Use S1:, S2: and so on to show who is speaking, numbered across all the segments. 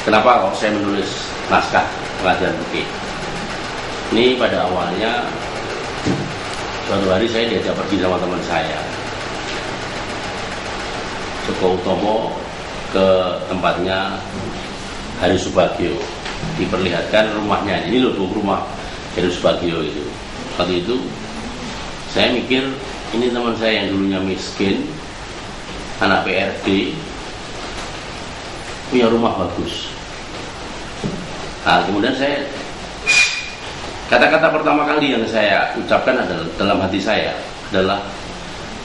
S1: Kenapa kok saya menulis naskah pengadilan fikih? Ini pada awalnya suatu hari saya diajak pergi sama teman saya, Joko Utomo, ke tempatnya Hari Subagio. Diperlihatkan rumahnya, ini loh rumah Hari Subagio itu. Waktu itu saya mikir, ini teman saya yang dulunya miskin, anak PRD, punya rumah bagus. Nah, kemudian kata-kata pertama kali yang saya ucapkan adalah, dalam hati saya adalah,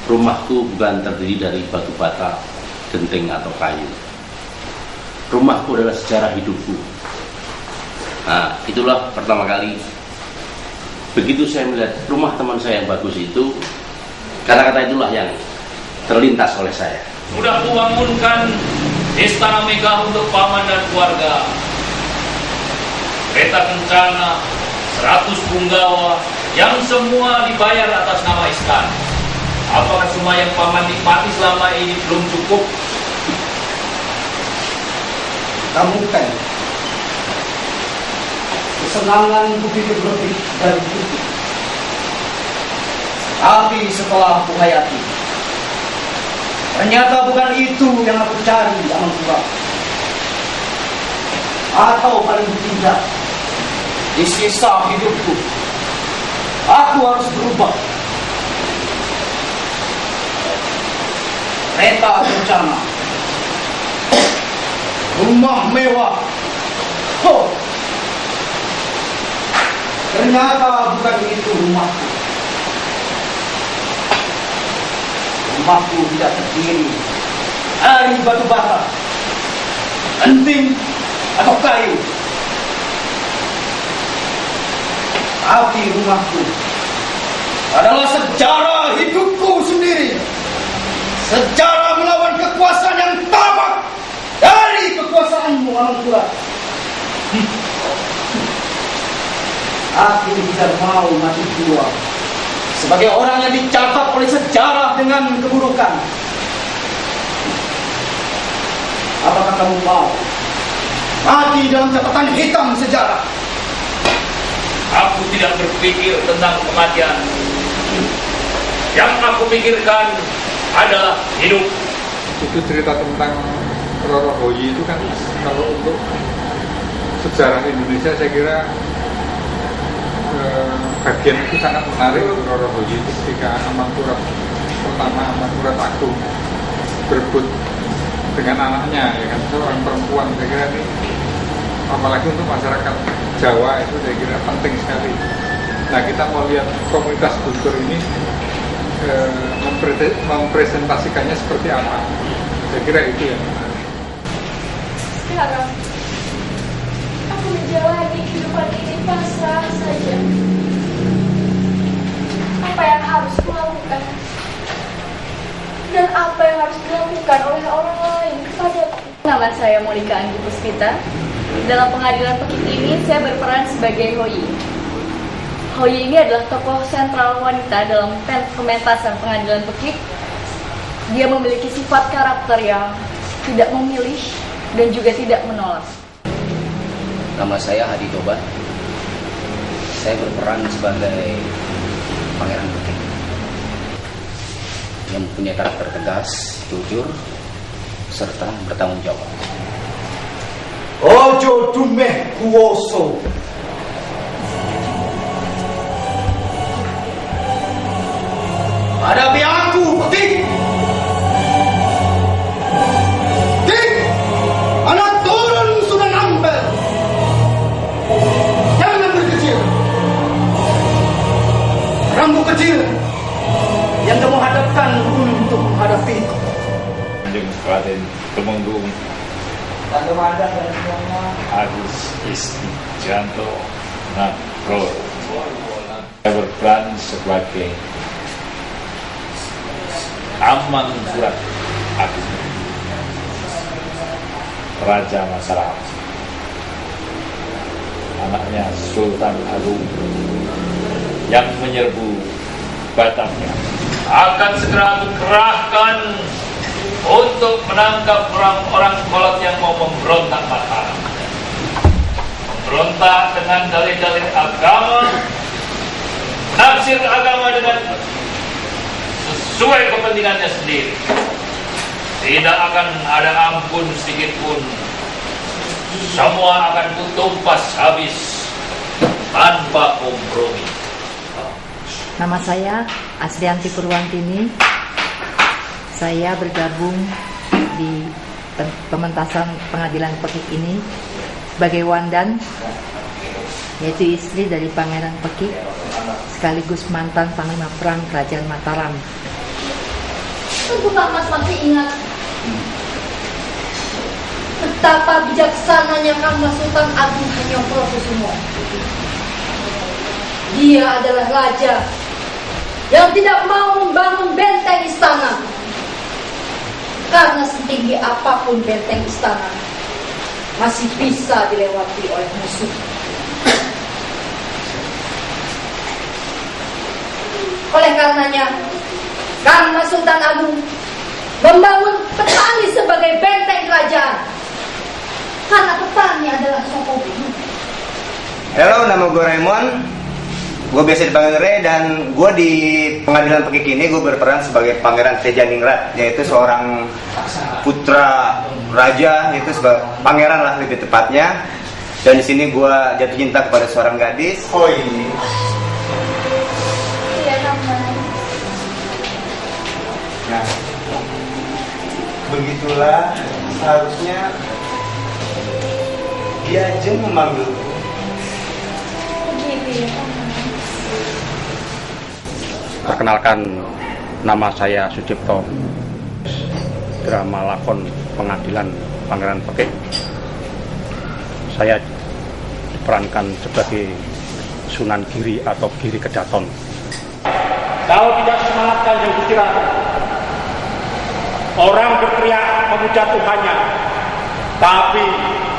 S1: rumahku bukan terdiri dari batu bata, genting atau kayu. Rumahku adalah sejarah hidupku. Nah, itulah pertama kali. Begitu saya melihat rumah teman saya yang bagus itu, kata-kata itulah yang terlintas oleh saya.
S2: Sudah kubangunkan istana megah untuk paman dan keluarga. Kereta kencana, 100 punggawa, yang semua dibayar atas nama istana. Apakah semua yang paman nikmati selama ini belum cukup?
S3: Kamu kan kesenangan begitu lebih dari itu. Tapi setelah aku hayati, ternyata bukan itu yang aku cari di alam kurang. Atau paling tidak, di sisa hidupku, aku harus berubah. Kereta kencana, rumah mewah, ternyata bukan itu rumahku. Rumahku tidak terdiri dari batu bata, genting atau kayu. Tapi rumahku adalah sejarah hidupku sendiri. Sejarah melawan kekuasaan yang tamak dari kekuasaanmu, Amangkurat. Aku tidak mau mati tua sebagai orang yang dicatat oleh sejarah dengan keburukan. Apakah kamu mau mati dalam catatan hitam sejarah?
S2: Aku tidak berpikir tentang kematian. Yang aku pikirkan adalah hidup.
S4: Itu cerita tentang Roro Hoyi itu kan, kalau untuk sejarah Indonesia saya kira bagian itu sangat menarik. Roro Hoyi itu ketika Amangkurat pertama, Amangkurat Agung berebut dengan anaknya, ya kan, seorang perempuan. Saya kira ini apalagi untuk masyarakat Jawa itu saya kira penting sekali. Nah, kita mau lihat komunitas Guntur ini mempresentasikannya seperti apa. Saya kira itu yang menarik.
S5: Sekarang aku menjalani kehidupan ini pasrah saja. Apa yang harus kulakukan dan apa yang harus dilakukan oleh orang lain kepadaku? Nama saya Monika Anggi Puspita. Dalam pengadilan fikih ini saya berperan sebagai Hoyi. Hoyi ini adalah tokoh sentral wanita dalam pementasan pengadilan fikih. Dia memiliki sifat karakter yang tidak memilih dan juga tidak menolak.
S6: Nama saya Hadi Tobat. Saya berperan sebagai pangeran fikih yang punya karakter tegas, jujur, serta bertanggung jawab.
S3: Ojo dumeh kuoso. Hadapi aku, Pekik. Pekik, anak turun sudah nambel. Jangan berkecil. Rambut kecil yang kamu hadapkan untuk menghadapi
S2: Kanjeng Raden Temenggung Agus Istijanto Nagro. Saya berperan sebagai Amangkurat Agung, Raja Mataram, anaknya Sultan Agung yang menyerbu Batavia. Akan segera aku kerahkan untuk menangkap orang-orang kolot yang mau memberontak Mataram. berontak dengan dalih-dalih agama, menafsir agama dengan sesuai kepentingannya sendiri. Tidak akan ada ampun sedikit pun. Semua akan kutumpas habis tanpa kompromi.
S7: Nama saya Asrianti Purwantini. Saya bergabung di pementasan pengadilan Pekik ini sebagai Wandan, yaitu istri dari Pangeran Pekik sekaligus mantan panglima perang Kerajaan Mataram.
S5: Tentu Pak Mas masih ingat betapa bijaksananya Kang Mas Sultan Agung Hanyokrokusumo. Dia adalah raja yang tidak mau membangun benteng istana, karena setinggi apapun benteng istana masih bisa dilewati oleh musuh. Oleh karenanya, Kang Mas Sultan Agung membangun petani sebagai benteng kerajaan, karena petani adalah Sokobi.
S6: Halo, nama gue Raymond. Gue biasa dipanggil Ray, dan gue di pengadilan Pekik ini gue berperan sebagai Pangeran Tejaningrat, yaitu seorang putra raja, yaitu sebagai pangeran lah lebih tepatnya. Dan di sini gue jatuh cinta kepada seorang gadis. Oh ini.
S5: Iya, namanya.
S6: Nah, begitulah seharusnya dia aja memanggilku.
S5: Begitu ya,
S8: Perkenalkan, nama saya Sucipto, drama lakon pengadilan Pangeran Pekik. Saya diperankan sebagai Sunan Giri atau Giri Kedaton. Kalau tidak semangat Kanjeng Gusti Ratu, orang berteriak memuja Tuhannya, tapi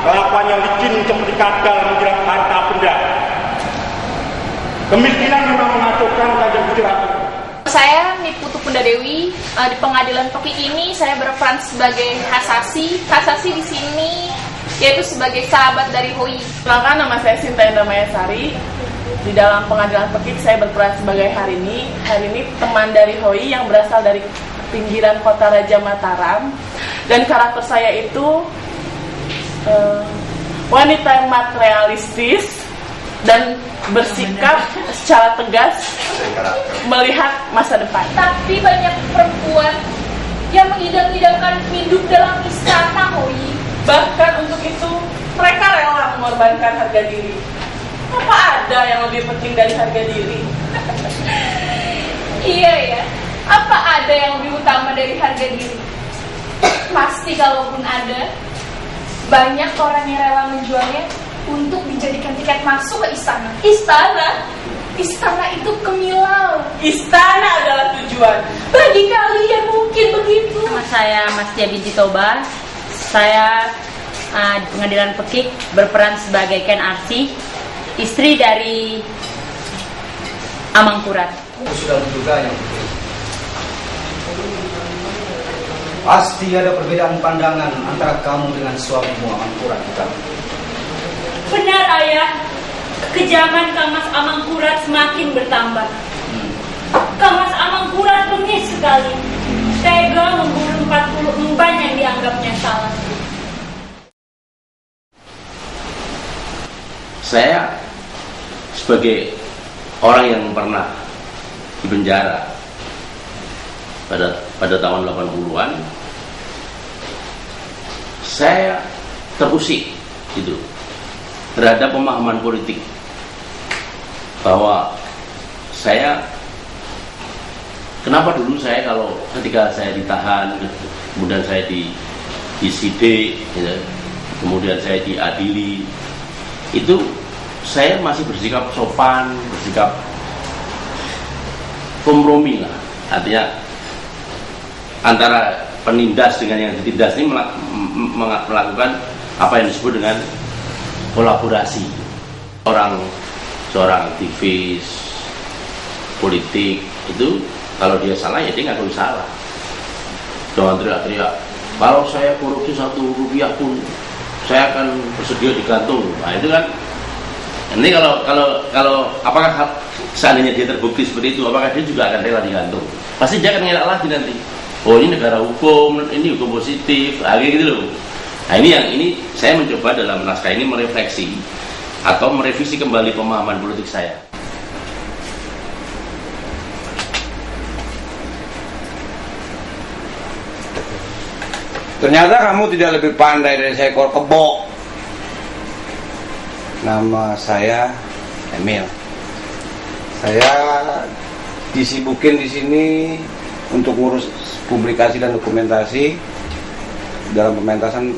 S8: kelakuannya licin seperti kadal menjerat harta benda. Kemiskinan memang mengacaukan Kanjeng Gusti Ratu.
S9: Saya Niputu Punda Dewi. Di pengadilan Pekik ini saya berperan sebagai Hasasi. Hasasi di sini yaitu sebagai sahabat dari Hoi.
S10: Perkenalkan, nama saya Sinta Indra Mayasari. Di dalam pengadilan Pekik saya berperan sebagai Harini. Harini teman dari Hoi yang berasal dari pinggiran kota Raja Mataram. Dan karakter saya itu wanita yang materialistis dan bersikap secara tegas melihat masa depan.
S9: Tapi banyak perempuan yang mengidam-idamkan hidup dalam istana Hoi.
S10: Bahkan untuk itu mereka rela mengorbankan harga diri. Apa ada yang lebih penting dari harga diri?
S9: Iya ya, apa ada yang lebih utama dari harga diri? Pasti kalaupun ada, banyak orang yang rela menjualnya untuk dijadikan tiket masuk ke istana. Istana itu kemilau.
S10: Istana adalah tujuan.
S9: Bagi kalian mungkin begitu.
S11: Nama saya Mas Tia Binti Toba. Saya di pengadilan Pekik berperan sebagai Ken Arsi, istri dari Amangkurat.
S3: Aku sudah menduga yang betul. Pasti ada perbedaan pandangan antara kamu dengan suamimu Amangkurat.
S11: Benar, Ayah. Kekejaman Kang Mas Amangkurat semakin bertambah. Kang Mas Amangkurat bengis sekali. Tega membunuh 40 emban yang dianggapnya salah.
S1: Saya sebagai orang yang pernah dipenjara pada tahun 80-an, saya terusik gitu terhadap pemahaman politik bahwa saya, kenapa dulu saya kalau ketika saya ditahan, kemudian saya disidik, gitu, kemudian saya diadili, itu saya masih bersikap sopan, bersikap kompromi lah, artinya antara penindas dengan yang ditindas ini melakukan apa yang disebut dengan kolaborasi. Seorang aktivis politik itu kalau dia salah ya dia ngaku salah. Jangan teriak-teriak, kalau saya korupsi 1 rupiah pun saya akan bersedia digantung. Nah itu kan Ini kalau apakah seandainya dia terbukti seperti itu, apakah dia juga akan rela digantung? Pasti dia akan ngelak lagi nanti. Oh, ini negara hukum, ini hukum positif, kayak gitu loh. Nah, ini saya mencoba dalam naskah ini merefleksi atau merevisi kembali pemahaman politik saya.
S12: Ternyata kamu tidak lebih pandai dari seekor kebo. Nama saya Emil. Saya disibukin di sini untuk ngurus publikasi dan dokumentasi dalam pementasan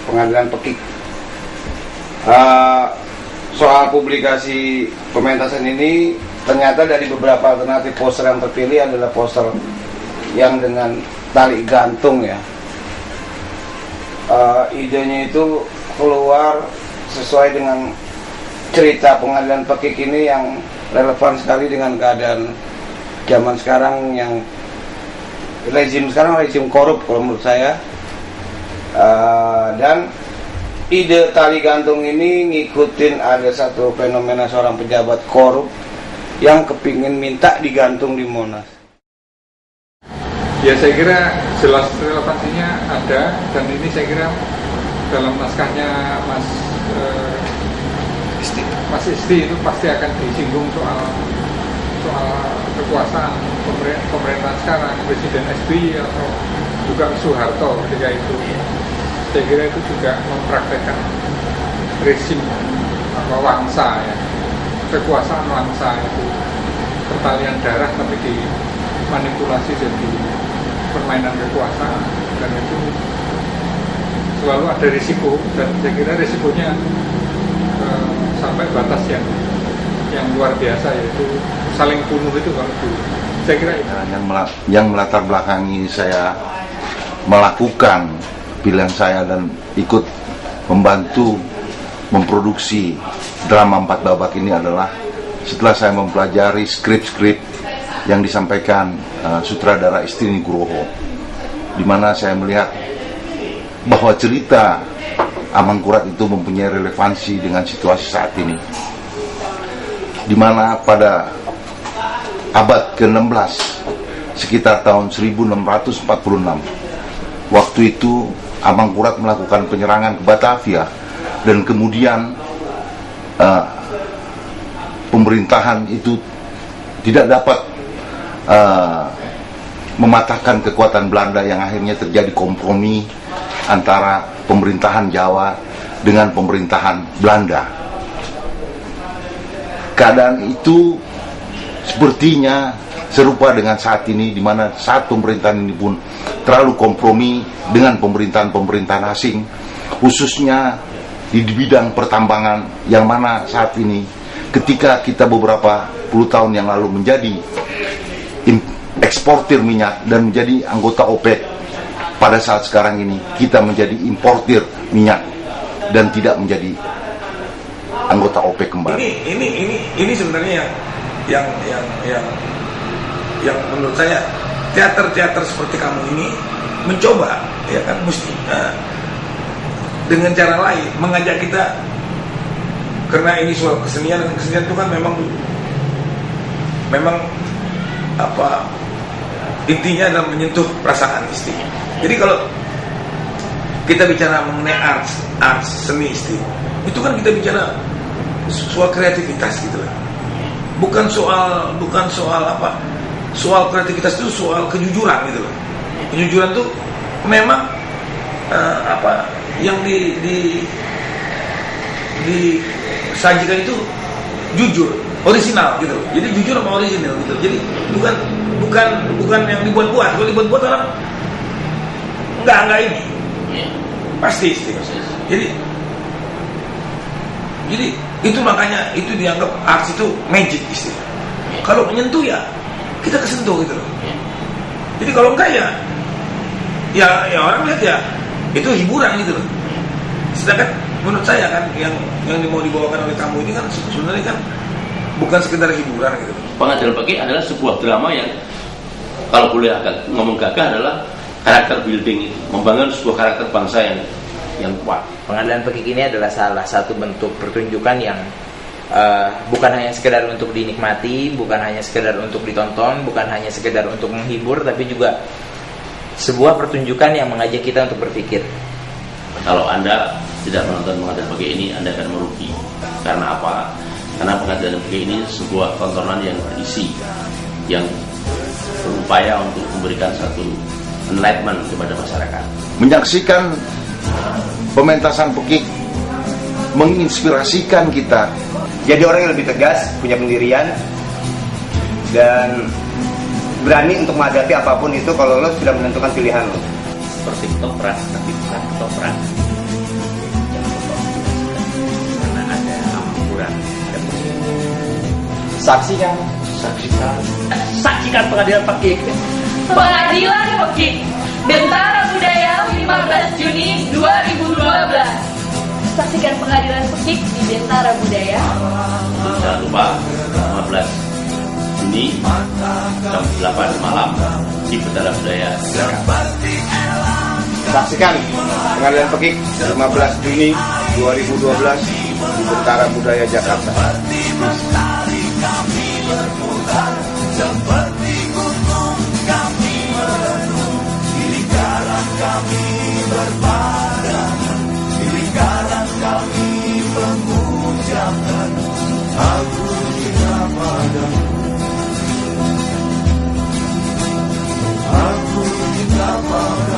S12: pengadilan Pekik. Soal publikasi pementasan ini, ternyata dari beberapa alternatif poster yang terpilih adalah poster yang dengan tali gantung ya. Idenya itu keluar sesuai dengan cerita pengadilan Pekik ini yang relevan sekali dengan keadaan zaman sekarang, yang rezim sekarang rezim korup kalau menurut saya. Dan ide tali gantung ini ngikutin ada satu fenomena seorang pejabat korup yang kepingin minta digantung di Monas.
S4: Ya, saya kira jelas relevansinya ada, dan ini saya kira dalam naskahnya Mas Isti itu pasti akan disinggung soal kekuasaan pemerintahan sekarang, Presiden SBY atau juga Soeharto ketika itu. Saya kira itu juga mempraktekkan rezim wangsa ya, kekuasaan wangsa itu, pertalian darah tapi dimanipulasi jadi permainan kekuasaan, dan itu selalu ada risiko, dan saya kira risikonya sampai batas yang luar biasa, yaitu saling bunuh itu kalau dulu. Saya kira itu.
S13: Yang melatar belakangi saya melakukan pilihan saya dan ikut membantu memproduksi drama 4 babak ini adalah setelah saya mempelajari skrip-skrip yang disampaikan sutradara Isti Nugroho, di mana saya melihat bahwa cerita Amangkurat itu mempunyai relevansi dengan situasi saat ini, di mana pada abad ke-16 sekitar tahun 1646 waktu itu Amangkurat melakukan penyerangan ke Batavia, dan kemudian pemerintahan itu tidak dapat mematahkan kekuatan Belanda, yang akhirnya terjadi kompromi antara pemerintahan Jawa dengan pemerintahan Belanda. Keadaan itu sepertinya serupa dengan saat ini, di mana saat pemerintahan ini pun terlalu kompromi dengan pemerintahan asing, khususnya di bidang pertambangan, yang mana saat ini ketika kita beberapa puluh tahun yang lalu menjadi eksportir minyak dan menjadi anggota OPEC, pada saat sekarang ini kita menjadi importir minyak dan tidak menjadi anggota OPEC kembali.
S14: Ini sebenarnya yang menurut saya teater seperti kamu ini mencoba, ya kan, mesti dengan cara lain mengajak kita, karena ini soal kesenian, dan kesenian itu kan memang apa intinya adalah menyentuh perasaan Isti. Jadi kalau kita bicara mengenai arts seni Isti, itu kan kita bicara soal kreativitas gitu lah. Bukan soal apa? Soal kreativitas itu soal kejujuran gitu loh. Kejujuran itu memang apa yang disajikan itu jujur, orisinal gitu loh. Jadi jujur sama orisinal gitu. Jadi bukan yang dibuat-buat. Kalau dibuat-buat orang enggak ini. Pasti. Jadi itu makanya itu dianggap arts itu magic istilah. Kalau menyentuh ya kita kesentuh gitu loh. Jadi kalau enggak ya orang lihat ya itu hiburan gitu loh. Sedangkan menurut saya kan yang mau dibawakan oleh kamu ini kan sebenarnya kan bukan sekedar hiburan gitu.
S1: Pengadilan Pekik adalah sebuah drama yang kalau boleh agak ngomong gagah adalah karakter building, membangun sebuah karakter bangsa yang kuat.
S15: Pengadilan Pekik ini adalah salah satu bentuk pertunjukan yang bukan hanya sekedar untuk dinikmati, bukan hanya sekedar untuk ditonton, bukan hanya sekedar untuk menghibur, tapi juga sebuah pertunjukan yang mengajak kita untuk berpikir.
S1: Kalau Anda tidak menonton pengadilan pagi ini, Anda akan merugi. Karena apa? Karena pengadilan pagi ini sebuah tontonan yang berisi, yang berupaya untuk memberikan satu enlightenment kepada masyarakat.
S13: Menyaksikan pementasan pekik menginspirasikan kita.
S6: Jadi orang yang lebih tegas, punya pendirian, dan berani untuk menghadapi apapun itu kalau lo sudah menentukan pilihan lo.
S1: Seperti ketoprak, tapi bukan ketoprak. Karena ada ampuran.
S3: Saksikan pengadilan pekik.
S9: Pengadilan Pekik, Bentara Budaya 15 Juni 2012.
S5: Saksikan pengadilan Pekik di Bentara Budaya.
S1: Jangan lupa 15 Juni jam 8 malam di Bentara Budaya.
S12: Saksikan pengadilan pekik 15 Juni 2012 di Bentara Budaya Jakarta.
S16: Seperti gunung kami merenung, di lingkaran kami berbarengan, di lingkaran kami mengucapkan, aku cinta padamu, aku cinta padamu.